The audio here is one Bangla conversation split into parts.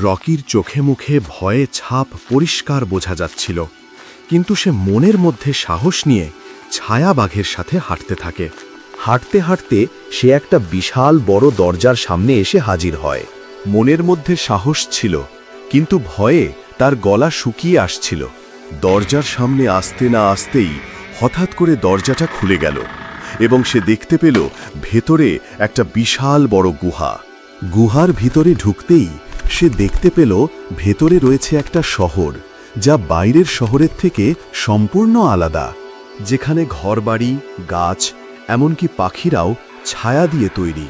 রকির চোখে মুখে ভয়ে ছাপ পরিষ্কার বোঝা যাচ্ছিল, কিন্তু সে মনের মধ্যে সাহস নিয়ে ছায়া বাঘের সাথে হাঁটতে থাকে। হাঁটতে হাঁটতে সে একটা বিশাল বড় দরজার সামনে এসে হাজির হয়। মনের মধ্যে সাহস ছিল, কিন্তু ভয়ে তার গলা শুকিয়ে আসছিল। দরজার সামনে আসতে না আসতেই হঠাৎ করে দরজাটা খুলে গেল এবং সে দেখতে পেল ভেতরে একটা বিশাল বড় গুহা। গুহার ভিতরে ঢুকতেই সে দেখতে পেল ভেতরে রয়েছে একটা শহর, যা বাইরের শহরের থেকে সম্পূর্ণ আলাদা, যেখানে ঘরবাড়ি, গাছ, এমনকি পাখিরাও ছায়া দিয়ে তৈরি।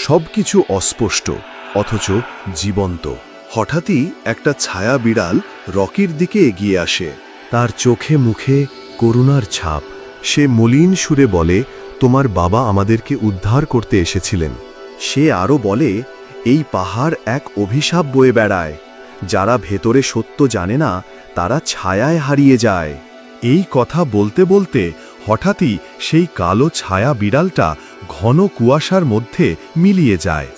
সবকিছু অস্পষ্ট অথচ জীবন্ত। হঠাৎই একটা ছায়া বিড়াল রকির দিকে এগিয়ে আসে। তার চোখে মুখে করুণার ছাপ। সে মলিন সুরে বলে, তোমার বাবা আমাদেরকে উদ্ধার করতে এসেছিলেন। সে আরও বলে, এই পাহাড় এক অভিশাপ বয়ে বেড়ায়। যারা ভেতরে সত্য জানে না তারা ছায়ায় হারিয়ে যায়। এই কথা বলতে বলতে হঠাৎই সেই কালো ছায়া বিড়ালটা ঘন কুয়াশার মধ্যে মিলিয়ে যায়।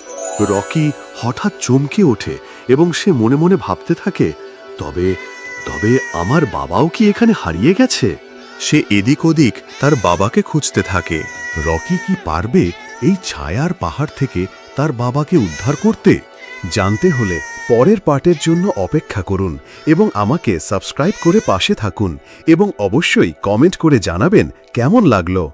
রকি হঠাৎ চমকে ওঠে এবং সে মনে মনে ভাবতে থাকে, তবে তবে আমার বাবাও কি এখানে হারিয়ে গেছে? সে এদিক ওদিক তার বাবাকে খুঁজতে থাকে। রকি কি পারবে এই ছায়ার পাহাড় থেকে তার বাবাকে উদ্ধার করতে? জানতে হলে পরের পার্টের জন্য অপেক্ষা করুন এবং আমাকে সাবস্ক্রাইব করে পাশে থাকুন এবং অবশ্যই কমেন্ট করে জানাবেন কেমন লাগলো।